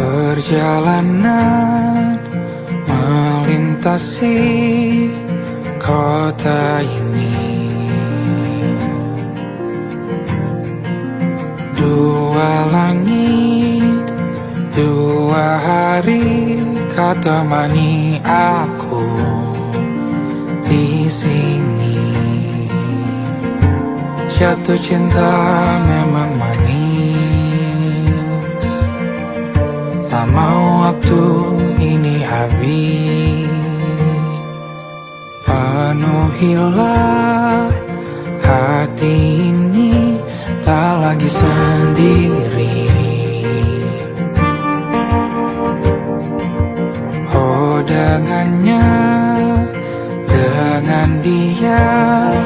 Perjalanan melintasi kota ini, dua langit, dua hari kau temani aku di sini. Jatuh cinta memang manis, tak mau waktu ini habis. Penuhilah hati ini, tak lagi sendiri. Oh dengannya, dengan dia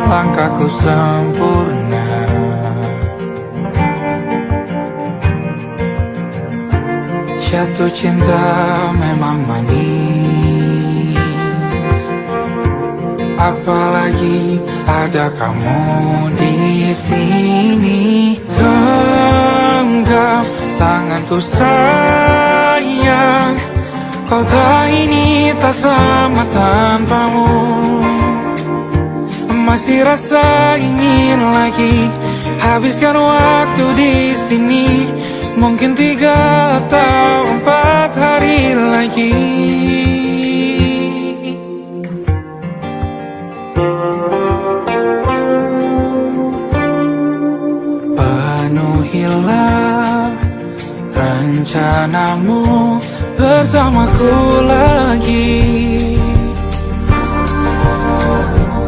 langkahku sempurna. Jatuh cinta memang manis, apalagi ada kamu di sini. Genggam tanganku sayang, kota ini tak sama tanpamu. Masih rasa ingin lagi habiskan waktu di sini. Mungkin 3 atau 4 hari lagi. Penuhilah rencanamu bersamaku lagi.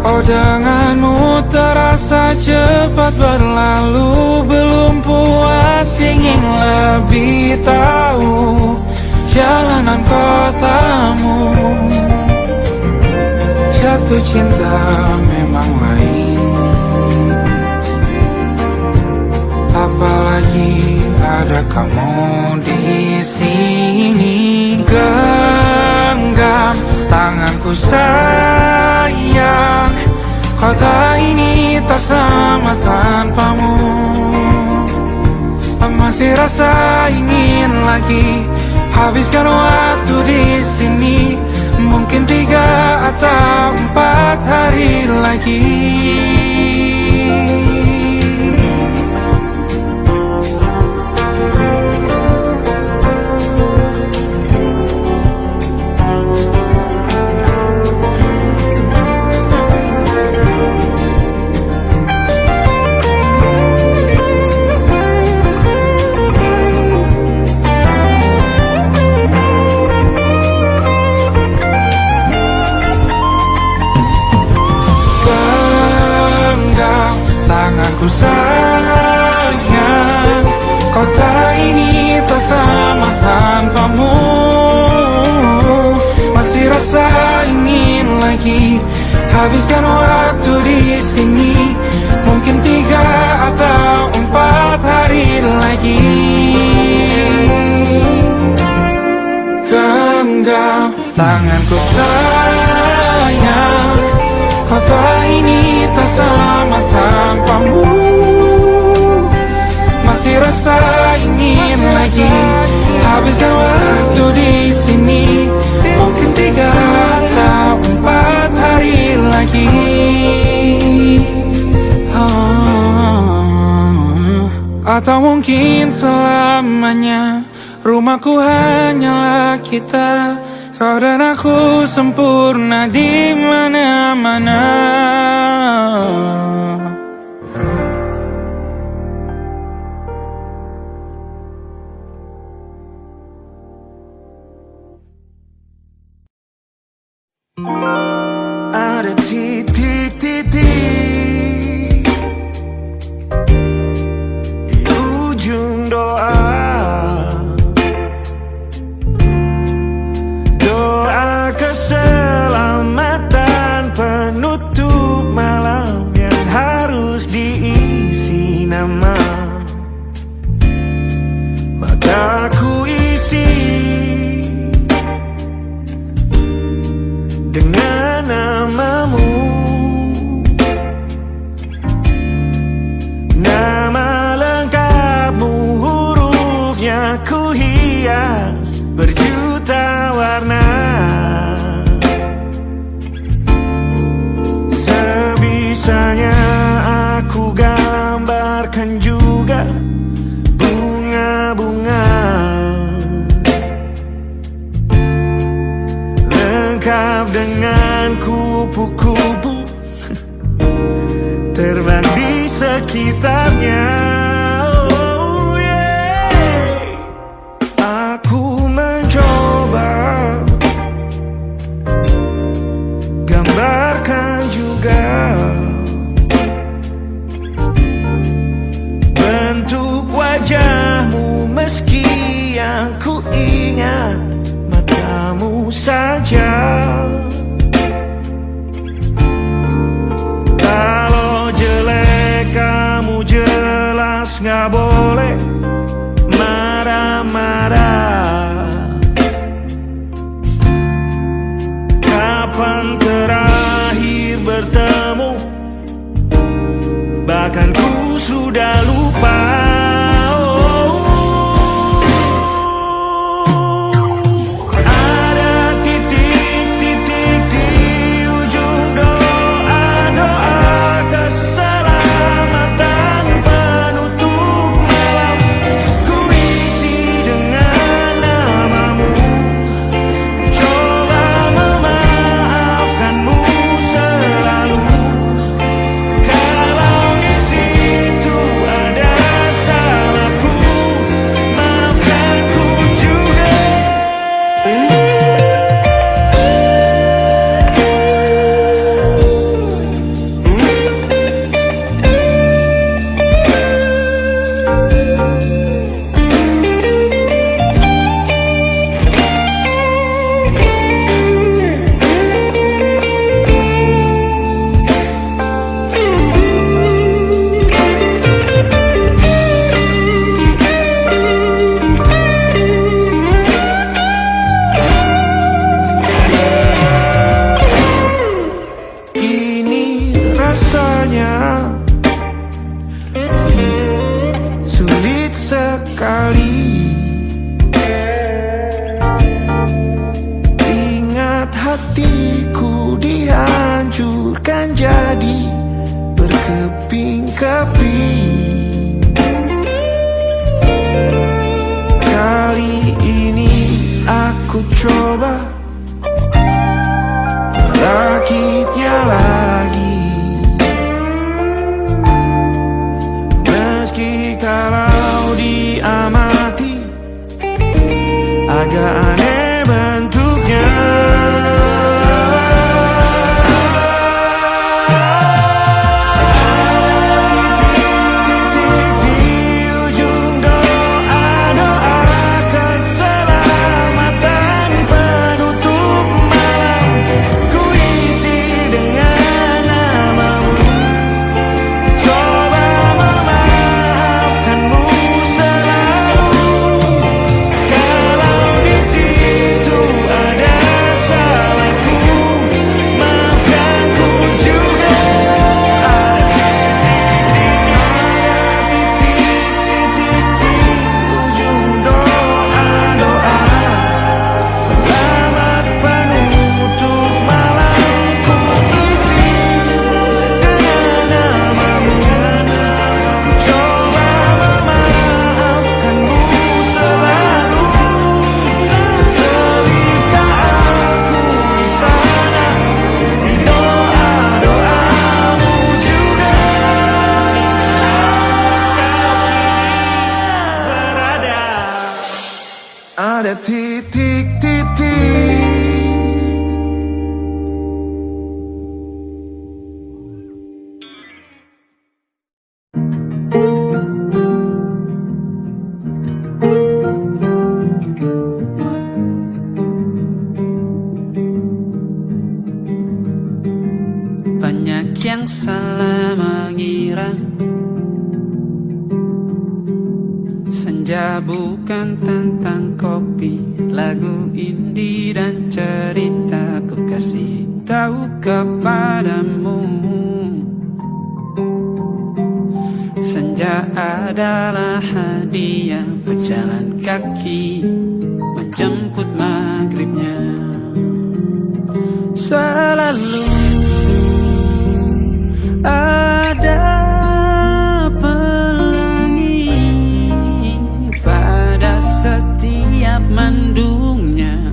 Oh denganmu terasa cepat berlalu, belum puas ingin lebih tahu jalanan kotamu. Jatuh cinta memang lain, apalagi ada kamu di sini. Genggam tanganku sayang, kota ini tak sama tanpamu. Masih rasa ingin lagi habiskan waktu di sini. Mungkin 3 atau 4 hari lagi. Tanganku sayang, kota ini tak sama tanpamu. Masih rasa ingin lagi habiskan waktu di sini. Mungkin 3 atau 4 hari lagi. Genggam tanganku sayang, kota ini tak sama tanpamu. Masih rasa ingin lagi habiskan waktu di sini. Mungkin 3 atau 4 hari lagi. Atau mungkin selamanya. Rumahku hanyalah kita, kau dan aku sempurna di mana-mana. Ada titik-titik di ujung doa. Doa keselamatan penutup malam yang harus diisi nama. Maka ku isi dengan namamu. Nama lengkapmu, hurufnya ku hias gelap dengan kupu-kupu terbang di sekitarnya. Oh yeah. Aku mencoba gambarkan juga bentuk wajahmu, meski yang ku ingat matamu saja. Kalau jelek kamu jelas gak boleh marah-marah. Kapan terakhir bertemu, bahkan ku sudah lupa. Sulit sekali ingat hatiku dihancurkan jadi berkeping-keping. Kali ini aku coba merakitnya lagi. Kalau diamati agak aneh bentuknya. Di ujung doa-doa keselamatan penutup malam, ku isi dengan namamu. Coba memaafkanmu selalu. Kalau di situ ada salahku, maafkanku juga. Ada titik-titik di ujung doa-doa, selamat penutup malam, ku isi dengan namamu. Coba memaafkanmu selalu. Selika aku di sana, di doa-doamu juga berada. Ada titik-titik. Banyak yang salah mengira senja bukan tentang kopi, lagu indie dan cerita ku kasih tahu kepadamu. Senja adalah hadiah berjalan kaki menjemput maghribnya. Selalu ada pelangi pada setiap mendungnya,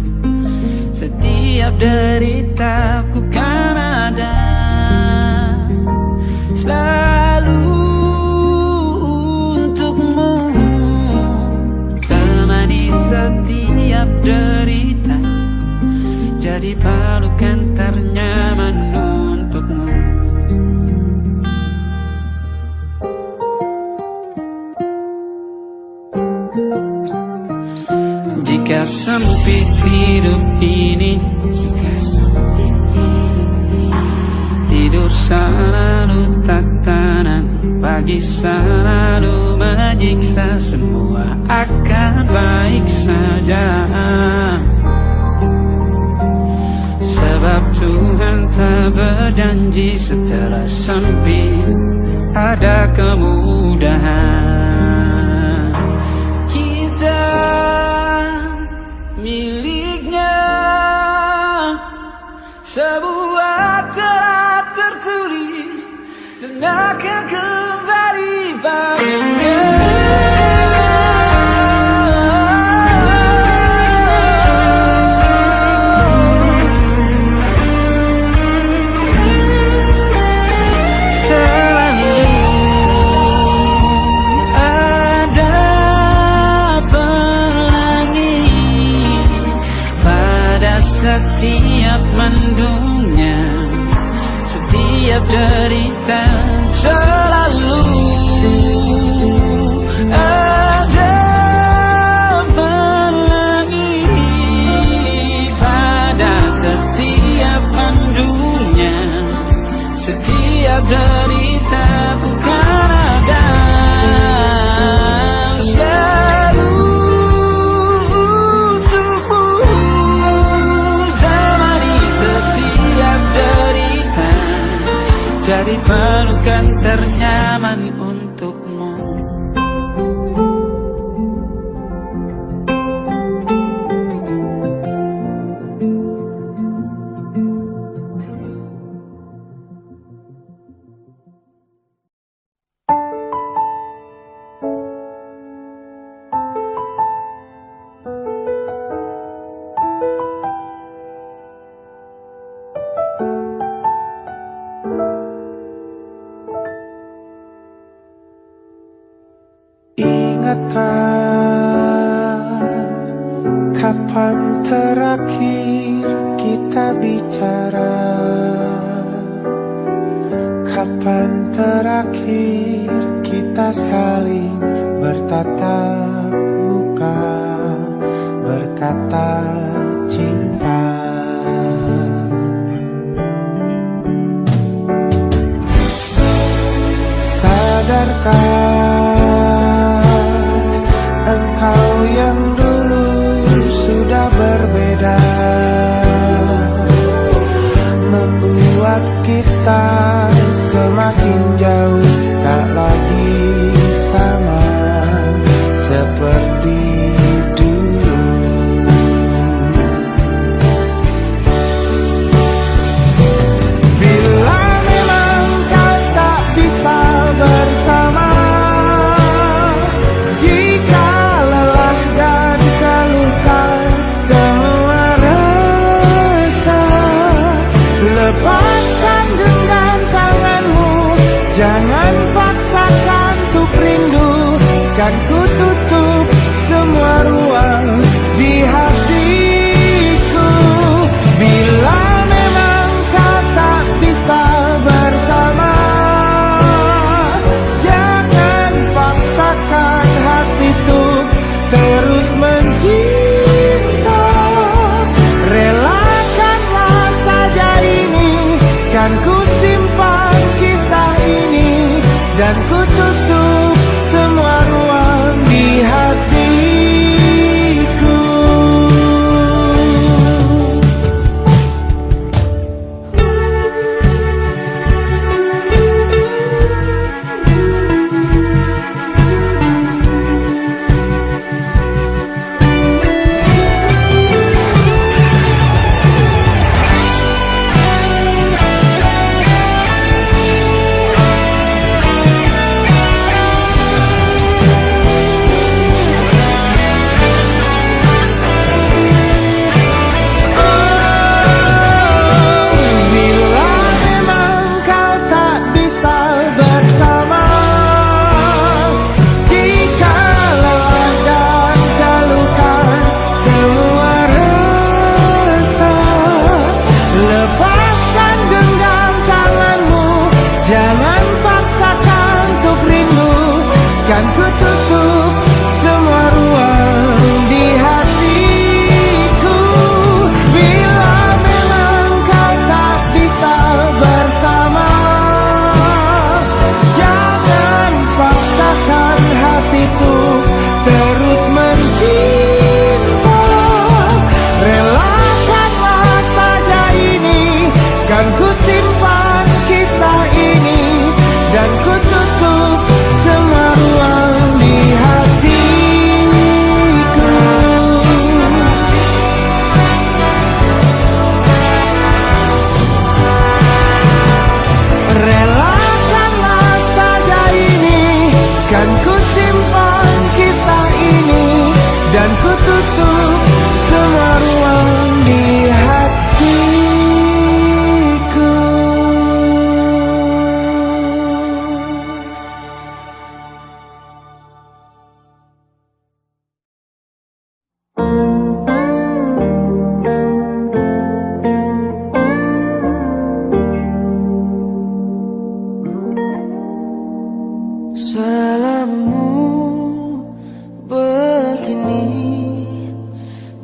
setiap derita derita ku kan ada selalu untukmu, temani setiap derita, jadi pelukan ternyaman untukmu. Jika sempit hidup ini, tidur selalu tatanan, pagi selalu menyiksa, semua akan baik saja. Sebab Tuhan tak berjanji setelah sempit ada kemudahan. Kita miliknya sebuah telah tertulis dan akan kembali padanya. Setiap mendungnya, setiap derita, selalu ada pelangi. Pada setiap mendungnya, setiap derita ku kan ada selalu jadi pelukan ternyaman untukmu. Ingatkah kapan terakhir kita bicara? Kapan terakhir kita saling bertatap muka, berkata cinta? Sadarkah engkau yang dulu sudah berbeda, membuat kita semakin jauh, tak lagi sama seperti dulu. Bila memang kau tak bisa bersama, jika lelah dan keluhkan semua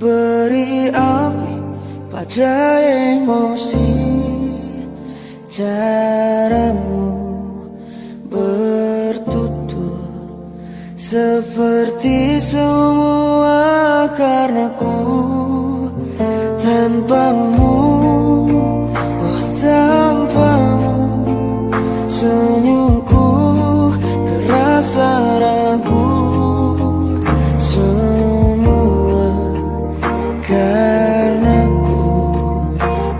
beri api pada emosi. Caramu bertutur seperti semua karenaku. Tanpamu, oh tanpamu, senyumku terasa ragu. Semua karenaku,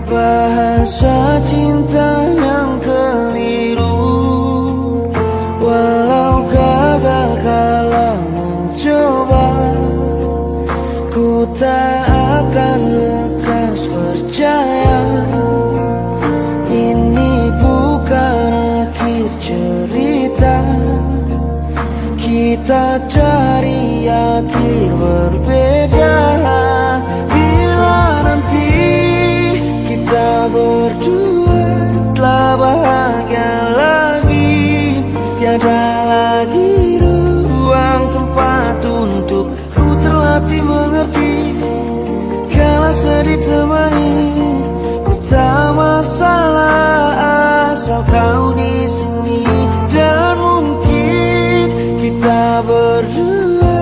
bahasa cinta yang keliru. Walau gagal kalau mencoba, ku tak akan lekas percaya. Ini bukan akhir cerita, kita cari akhir berbeda. Bila nanti kita berdua telah bahagia lagi, tiada lagi ruang tempat untuk ku terlatih mengerti. Kala sedih temani, ku tak masalah asal kau di sini. Dan mungkin kita berdua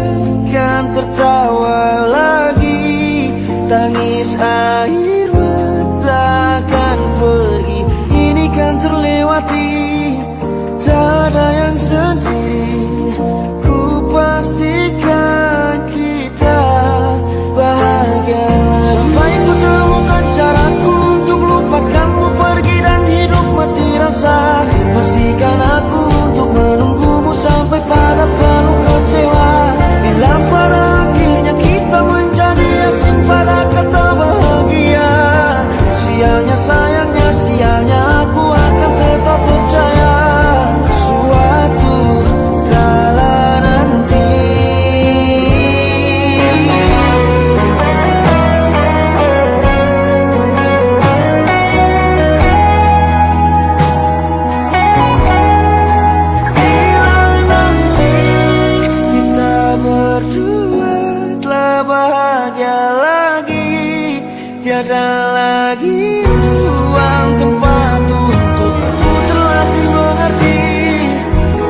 kan tertawa lagi, tangis air mata akan pergi. Ini kan terlewati, tak ada yang sendiri. Ku pastikan kita bahagia lagi. Sampai ku temukan caraku untuk lupakanmu pergi dan hidup mati rasa. Pastikan aku untuk menunggumu sampai pada penuh kecewa. Bila pada akhirnya kita menjadi asing pada kata bahagia, sialnya sayangnya sialnya aku akan tetap percaya. Suatu kala nanti berdua telah bahagia lagi, tiada lagi ruang tempat untuk ku terlatih mengerti.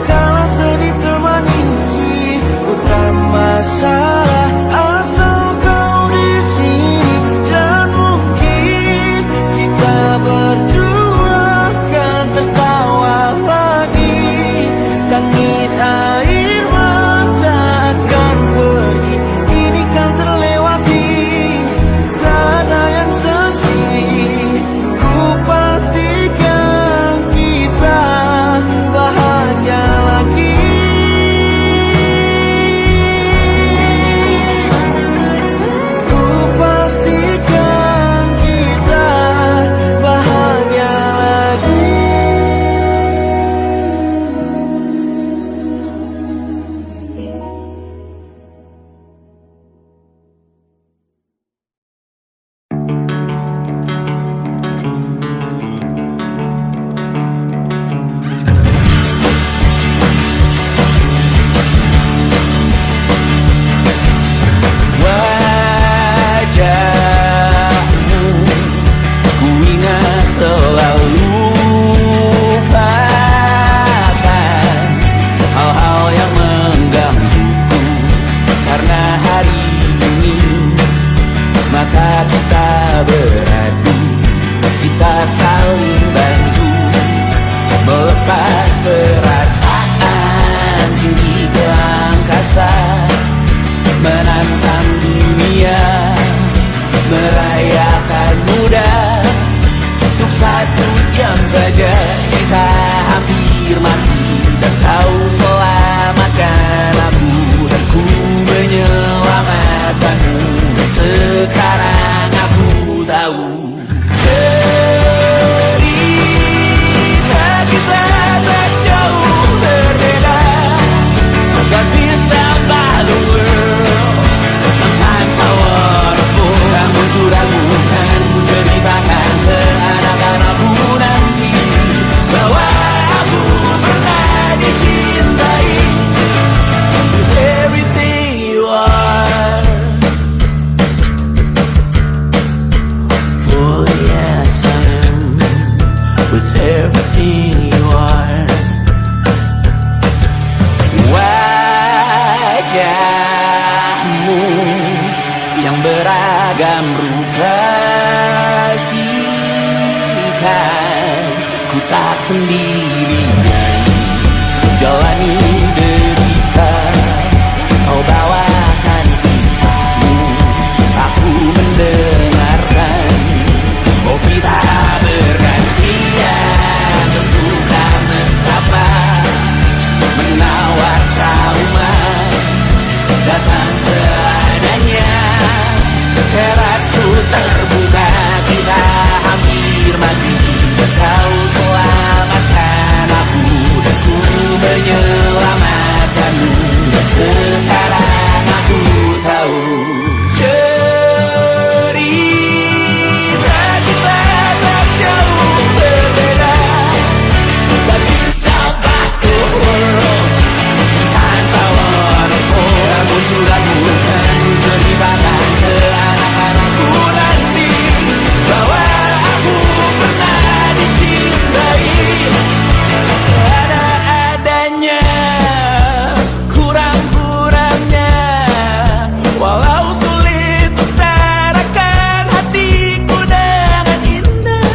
Kala sedih temani, ku tak masalah asal kau di sini. Dan mungkin kita berdua kan tertawa lagi, tangis air mata akan pergi. Ini kan terlewati, tak ada yang sendiri. Ku pastikan kita bahagia lagi. Ku pastikan kita bahagia lagi. Wajahmu ku ingat selalu, lupakan hal-hal yang menggangguku. Karena hari ini mata kita beradu, kita saling bantu melepas perasaan tinggi ke angkasa, menantang dunia, merayakan muda. Untuk 1 jam saja kita hampir mati, dan kau selamatkan aku, dan ku menyelamatkanmu. Sekarang aku tahu cerita kita tak jauh berbeda. Got me about the world. Sometimes I wanna fall. Namun sudah bukan ku ceritakan ke anak-anakku nanti bahwa aku pernah beragam rupa pastikan ku tak sendirian jalani derita. Kau bawakan kisahmu, aku mendengarkan. Oh kita bergantian tentukan nestapa menawar trauma datang seadanya. Terasku terbuka, kita hampir mati. Kau selamatkan aku dan ku menyelamatkanmu. Dan sekarang aku tahu cerita kita tak jauh berbeda. But kita back to world. Sometimes I wanna fall. Kamu sudah bukan ceritakan ke anak-anakku nanti bahwa aku pernah dicintai seadanya, kurang-kurangnya. Walau sulit utarakan hatiku dengan indah,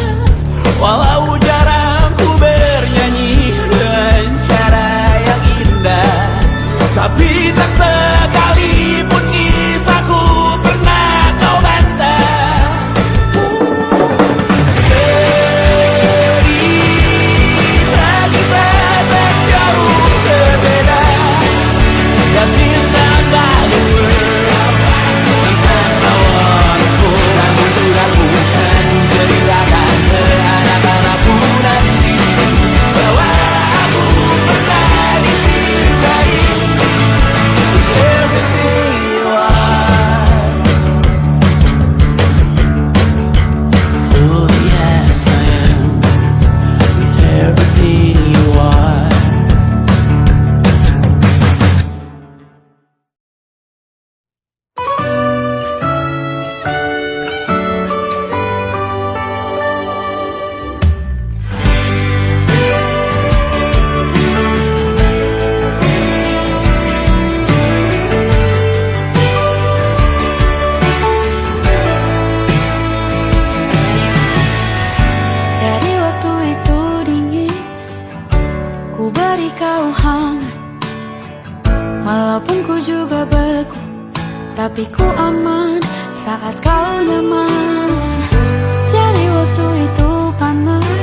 walau jarang ku bernyanyi dengan cara yang indah, tapi tak sekalipun kisahku pernah kau bantah. Cerita kita tak jauh berbeda, but it's about the world. Sometimes I wanna fall. Kamu sudah bukan ceritakan ke anak-anakku nanti bahwa aku pernah dicintai. Everything you are, fully as I am, with everything you are. Dari waktu itu dingin, ku beri kau hangat. Walaupun ku juga beku, tapi ku aman saat kau nyaman. Dari waktu itu panas,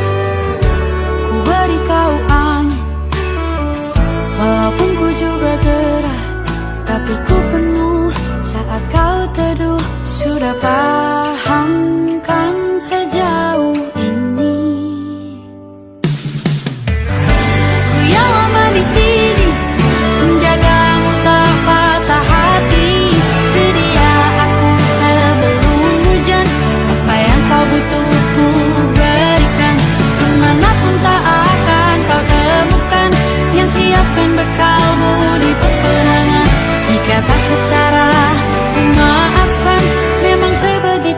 ku beri kau angin. Walaupun ku juga gerah, tapi ku penuh saat kau teduh. Sudah paham kan sejauh ini? Ku yang lama di sini, menjagamu tak patah hati. Sedia aku sebelum hujan, apa yang kau butuh ku berikan. Kemanapun tak akan kau temukan yang siapkan bekalmu di peperangan. Jika tak setara, ku maafkan. Memang sebegitu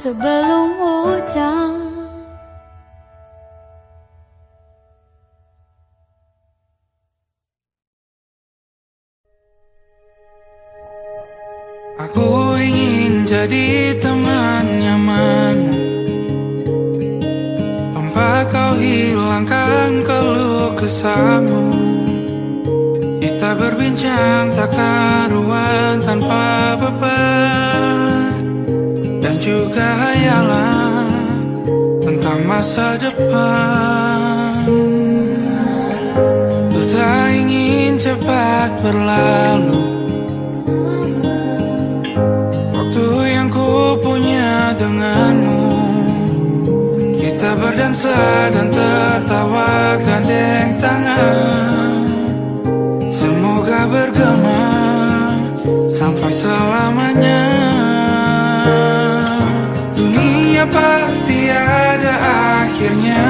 sebelum hujan. Aku ingin jadi teman nyaman, tempat kau hilangkan keluh kesahmu. Kita berbincang tak karuan tanpa beban, dan juga hayalan tentang masa depan. Ku tak ingin cepat berlalu waktu yang ku punya denganmu. Kita berdansa dan tertawa gandeng tangan, semoga bergema sampai selamanya. Dunia pasti ada akhirnya,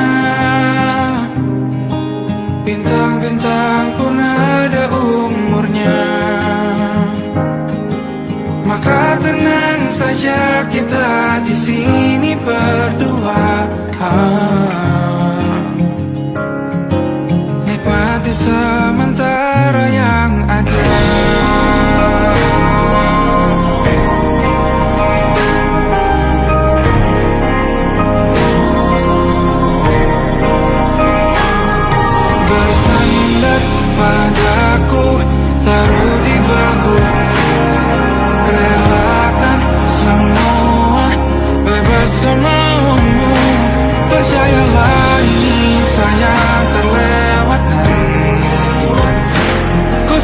bintang-bintang pun ada umurnya. Maka tenang saja kita di sini berdua, nikmati sementara yang ada. Bersandar padaku, taruh di bahu, relakan semua, bebas semaumu. Percayalah ini sayang terlewatkan. Ku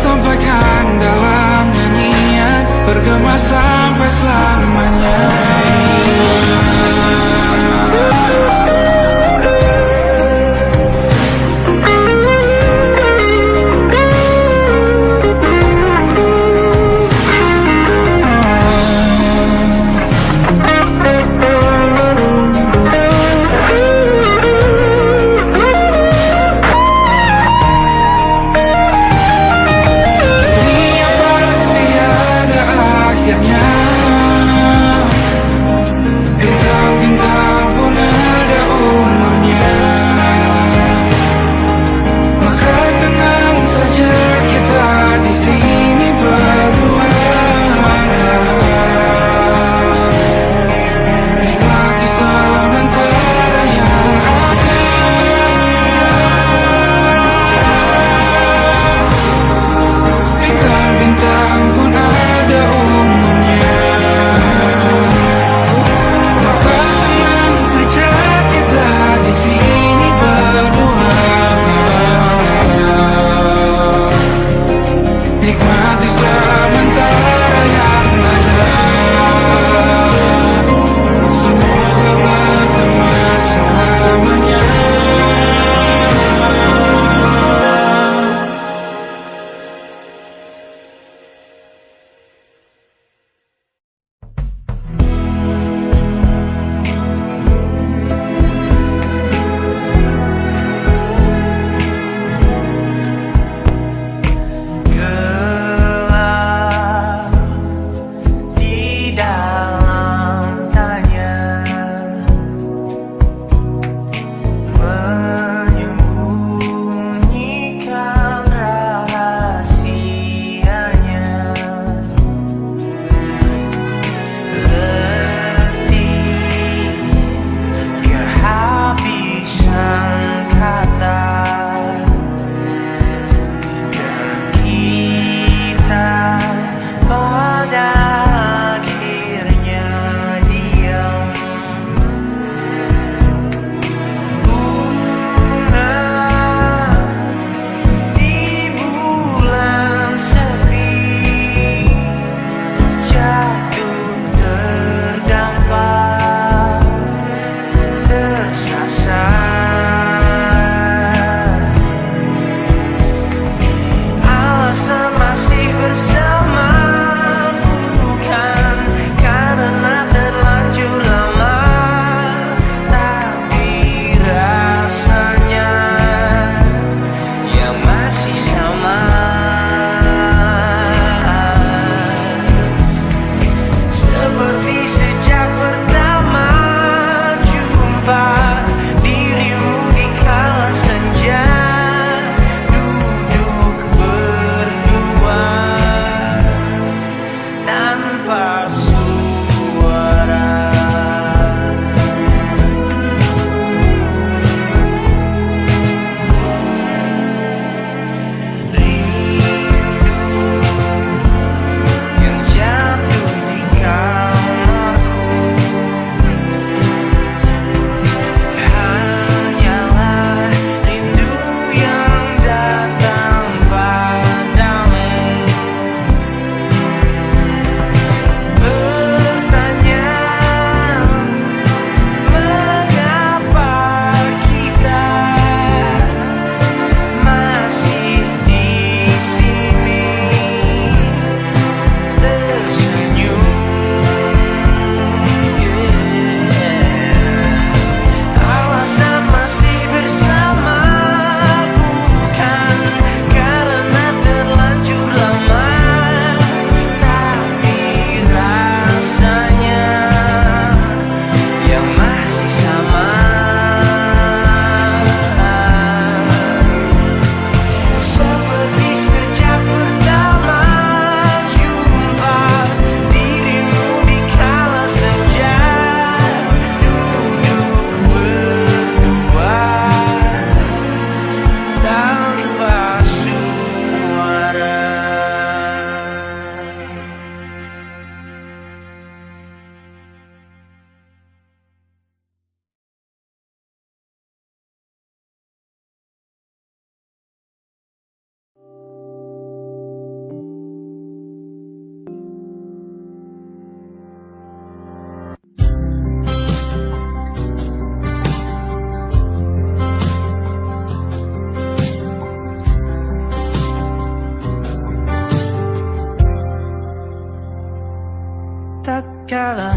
tatkala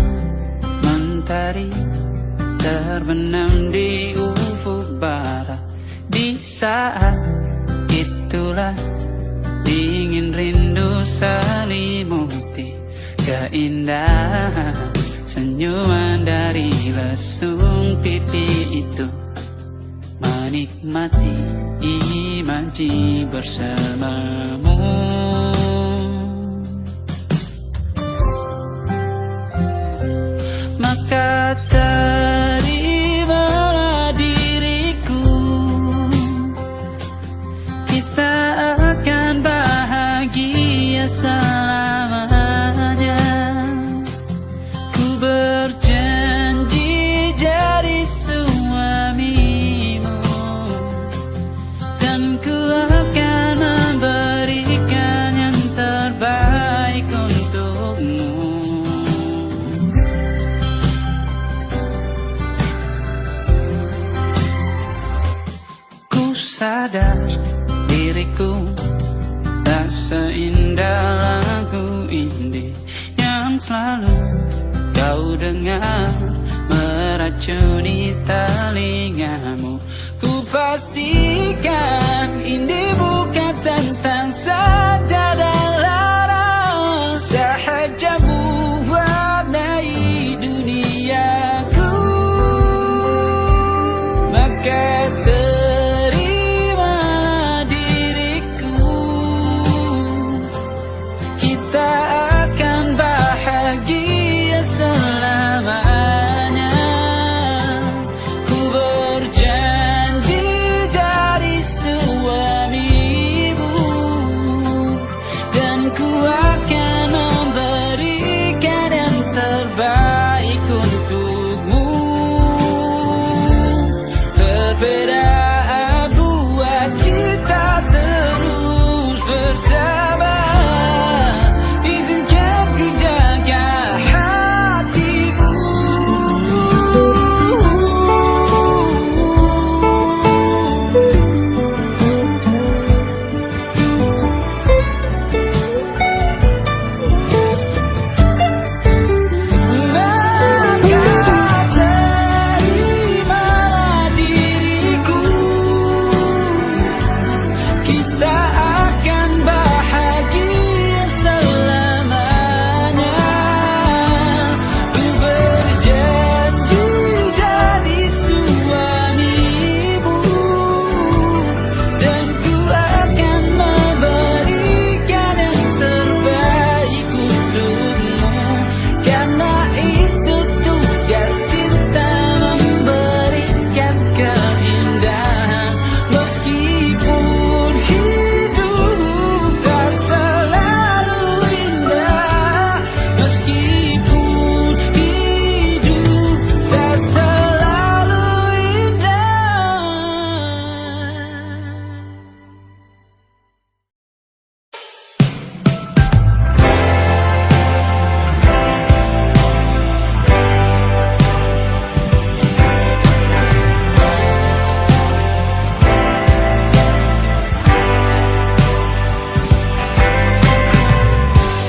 mentari terbenam di ufuk barat. Di saat itulah dingin rindu selimuti keindahan senyuman dari lesung pipi itu. Menikmati imaji bersamamu. Maka terimalah diriku, kita akan bahagia selamanya. Ku berjanji jadi suamimu, dan ku akan memberikan yang terbaik untukmu. Sadar diriku tak seindah lagu indie yang selalu kau dengar meracuni telingamu. Ku pastikan indie bukan tentang sajadah lara, sahaja mewarnai duniaku. Maka perbedaan buat kita terus bersama. Izinkan ku jaga hatimu.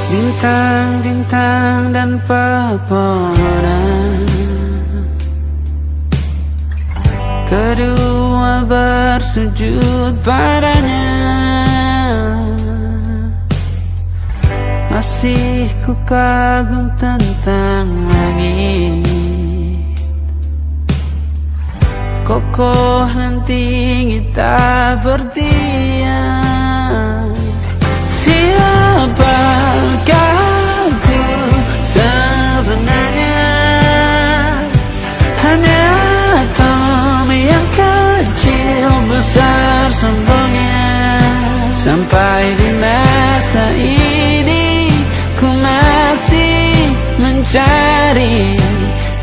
Bintang-bintang dan pepohonan, kedua bersujud padanya. Masih ku kagum tentang langit, kokoh dan tinggi tak berdiam. Siapakah ku sebenarnya? Hanya atom yang kecil besar sombongnya. Sampai di masa ini ku masih mencari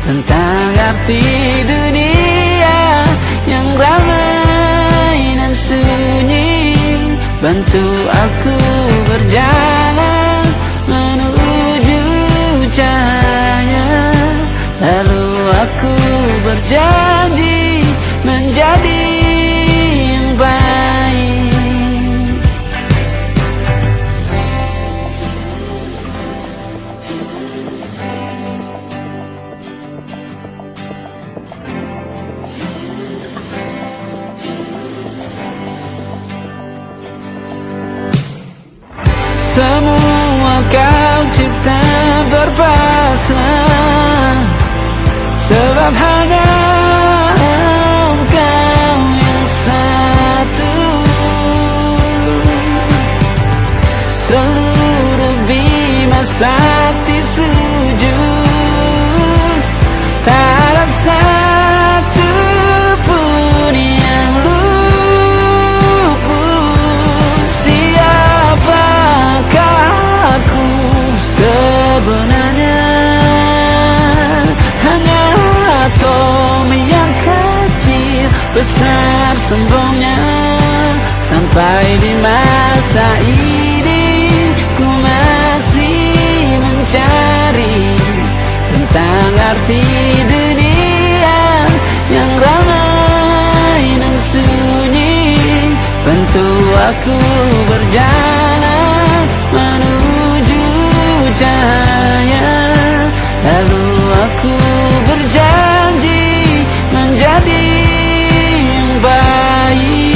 tentang arti dunia yang ramai dan sunyi. Bantu aku berjalan menuju cahaya, lalu aku berjanji menjadi yang baik. Semua kau cipta berpasang, sebab hanya engkau yang satu. Seluruh bima sakti sujud, tak ada satu pun yang luput. Siapakah aku sebenarnya? Hanya atom yang kecil, besar sombongnya. Sampai di masa ini ku masih mencari tentang arti dunia yang ramai dan sunyi. Bantu aku berjalan menuju cahaya, lalu aku berjanji menjadi yang baik.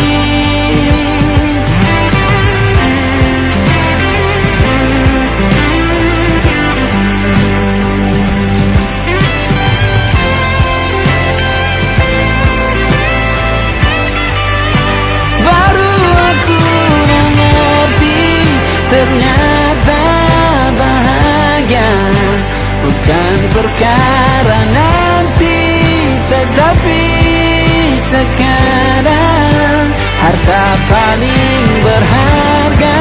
Ternyata bahagia bukan perkara nanti, tetapi sekarang. Harta paling berharga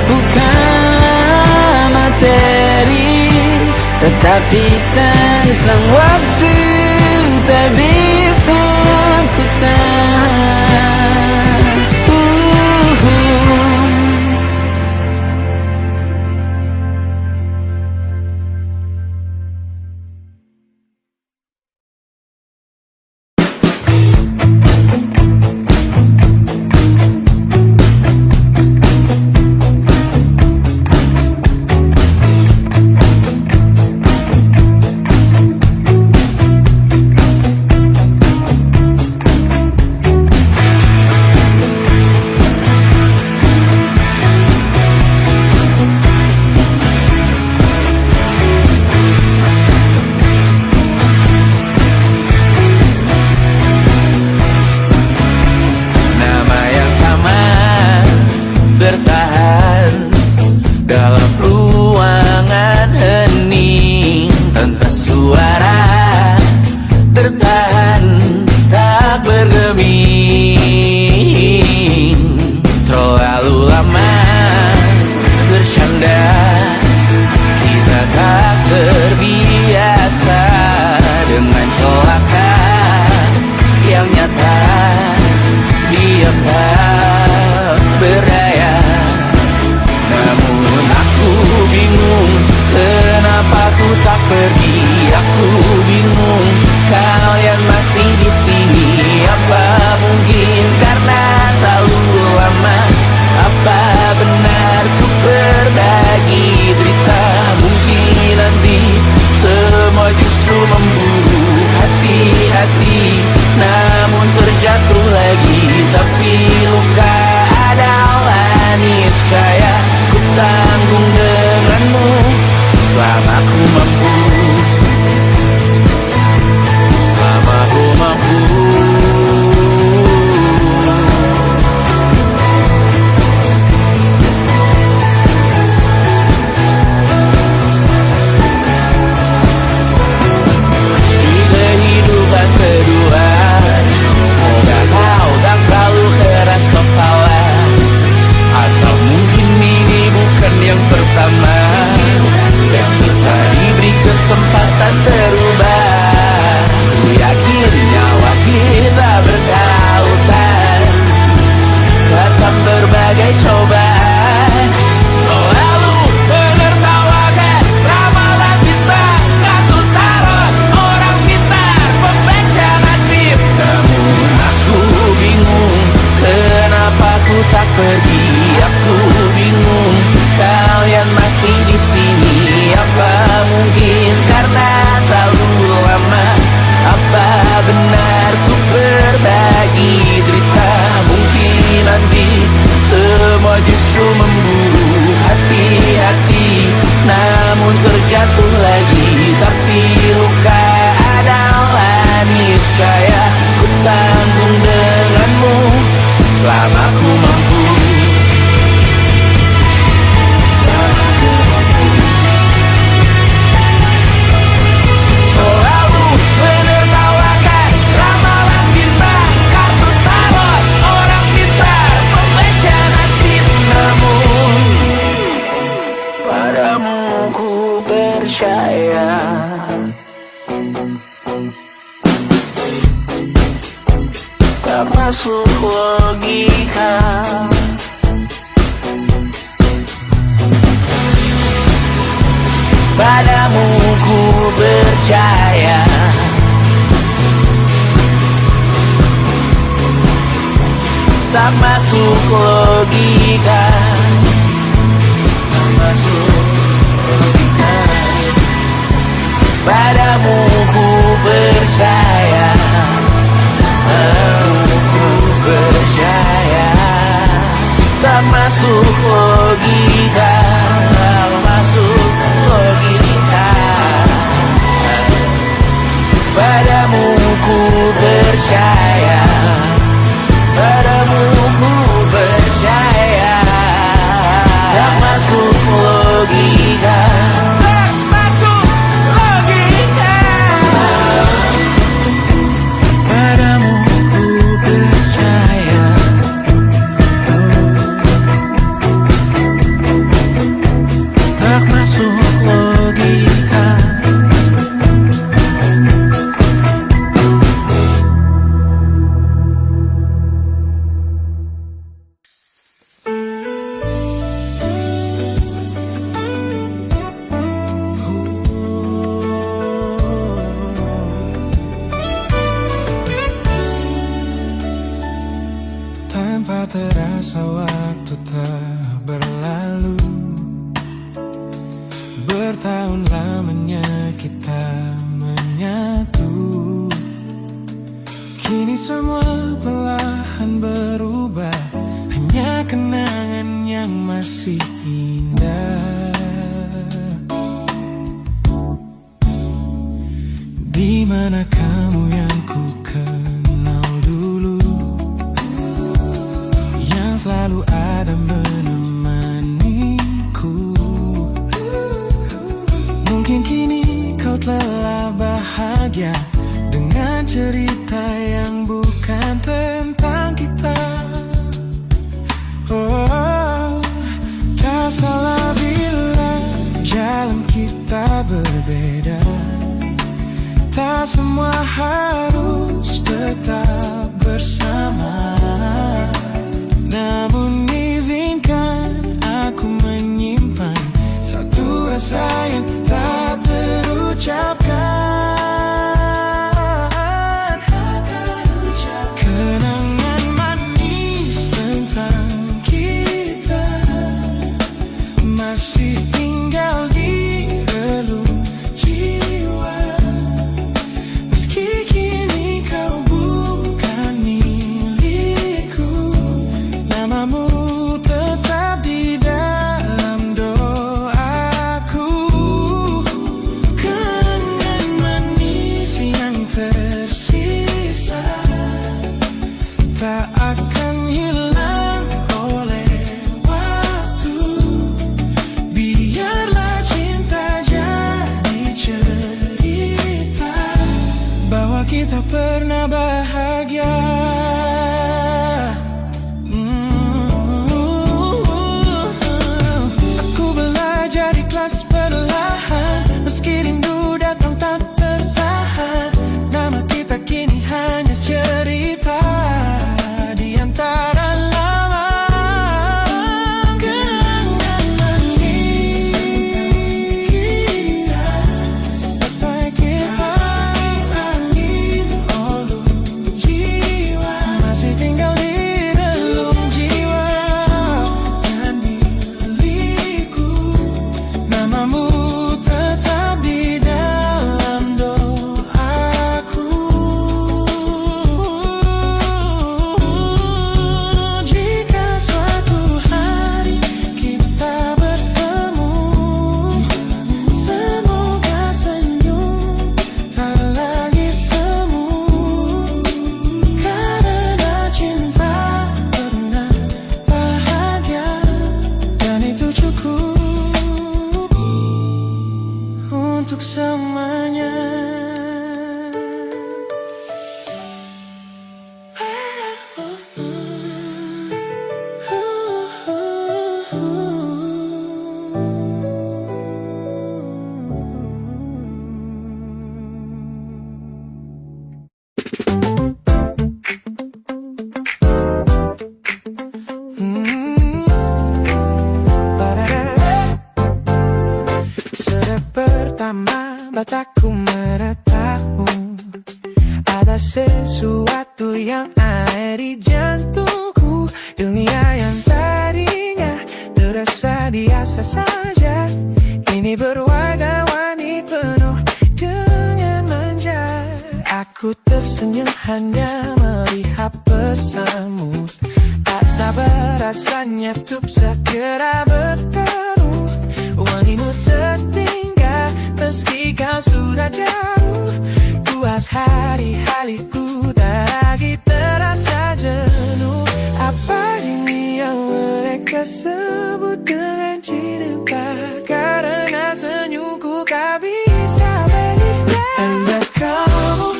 bukanlah materi, tetapi tentang waktu tak bisa ku tahan. Semua justru memburu hati jatuh lagi, tapi luka adalah niscaya. Ku tanggung denganmu selama ku mampu. Selalu menertawakan ramalan bintang, kartu tarot orang pintar, pembaca nasib. Namun padamu ku percaya. Tak masuk logika. Padamu ku percaya. Tak masuk logika. Tak masuk logika. Padamu ku percaya. Padamu ku percaya. Tak masuk logika. Tak masuk logika. Padamu ku percaya. Padamu ku percaya. Tak masuk logika. Tak masuk logika. Padamu ku percaya. Tak masuk logika. Tanpa terasa waktu telah berlalu. Bertahun lamanya kita menyatu. Kini semua perlahan berubah, hanya kenangan yang masih indah. Di mana kamu yang ku kenal dulu, yang selalu ada menemaniku. Mungkin kini kau telah bahagia dengan cerita yang bukan tentang kita. Oh, tak salah bila jalan kita berbeda. Tak semua harus tetap bersama. Namun izinkan aku menyimpan satu rasa yang tak terucapkan. Kenangan manis tentang kita masih tinggal di relung jiwa. Meski kini kau bukan milikku, mataku menatapmu. Ada sesuatu yang ada di jantungku. Dunia yang tadinya terasa biasa saja, ini berwarna-warni penuh dengan manja. Aku tersenyum hanya melihat pesanmu. Tak sabar rasanya untuk segera bertemu. Wangimu tertinggal meski kau sudah jauh. Buat hari-hariku tak lagi terasa jenuh. Apa ini yang mereka sebut dengan cinta? Karena senyumku tak bisa beristirahat. Hanya kamu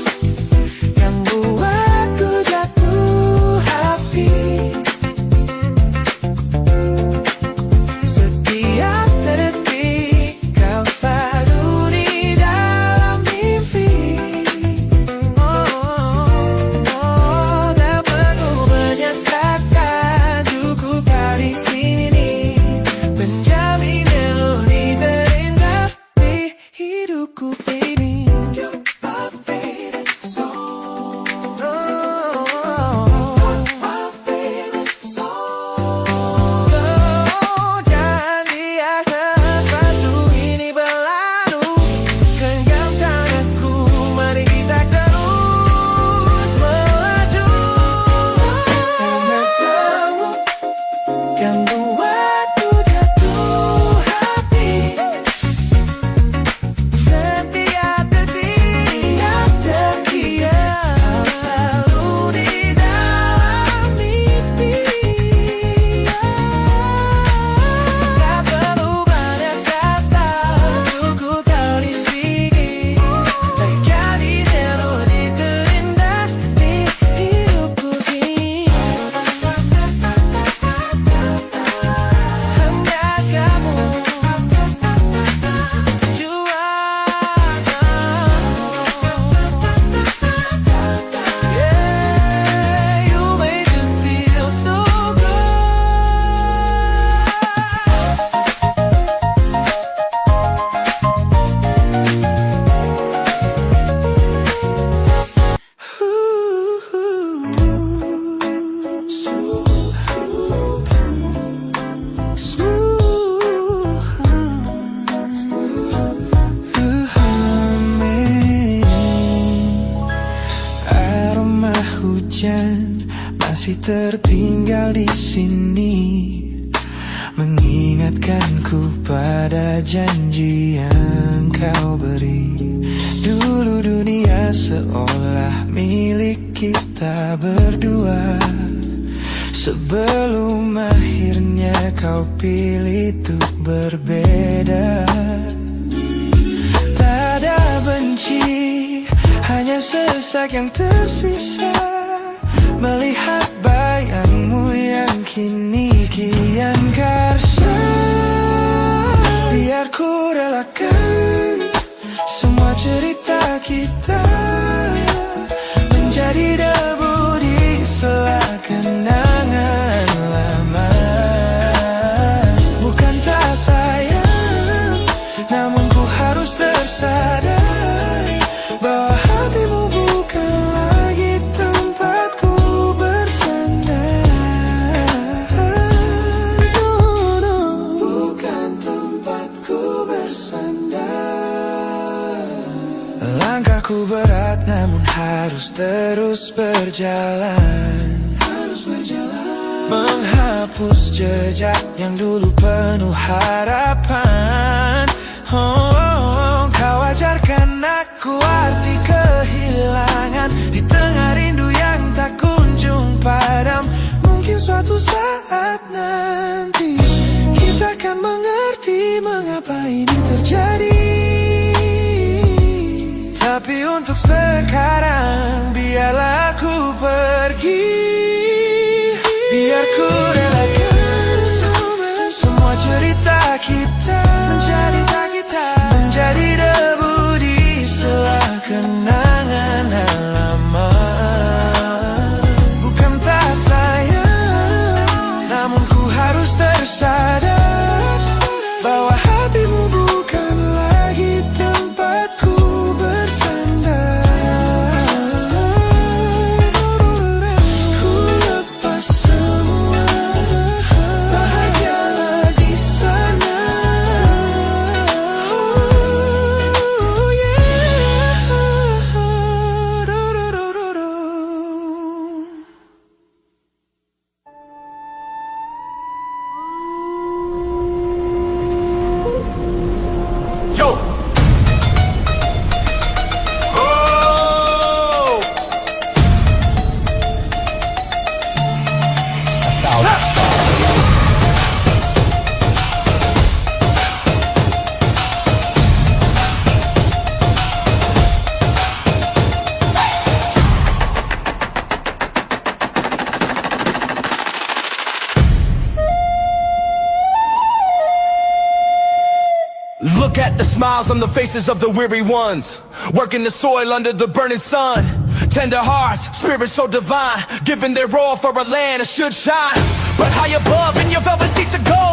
yang buatku jatuh hati. Setiap detik kau selalu di dalam mimpi. Tak perlu banyak kata, cukup kau di sini menjamin melodi terindah di hidupku, baby. You're my favorite song. My favorite song. Jangan biarkan waktu ini berlalu. Genggam tanganku, mari kita terus melaju. Karena kamu yang buatku jatuh hati. Setiap detik kau selalu di dalam mimpi. Tak perlu banyak kata, cukup kau di sini menjadi melodi terindah di hidupku ini. Hanya kamu yeah, you make me feel so good. Aroma hujan masih tertinggal di sini, mengingatkanku pada janji yang kau beri. Dulu dunia seolah milik kita berdua, sebelum akhirnya kau pilih untuk berbeda. Tak ada benci, hanya sesak yang tersisa, melihat bayangmu yang kini kian karsa. Biar ku relakan semua cerita kita menjadi debu di sela kenangan lama. Bukan tak sayang, namun ku harus tersadar bahwa hatimu bukan lagi tempatku bersandar. Bukan tempatku bersandar. Langkahku berat namun harus terus berjalan, menghapus jejak yang dulu penuh harapan. Kau ajarkan aku arti kehilangan di tengah rindu yang tak kunjung padam. Mungkin suatu saat nanti kita akan mengerti mengapa ini terjadi. Tapi untuk sekarang biarlah aku pergi. Biar ku relakan semua cerita kita menjadi debu di sela kenangan lama. Bukan tak sayang, namun ku harus tersadar bahwa hatimu bukan lagi tempatku Look at the smiles on the faces of the weary ones, working the soil under the burning sun. Tender hearts, spirits so divine, giving their all for a land that should shine. But high above in your velvet seats of gold,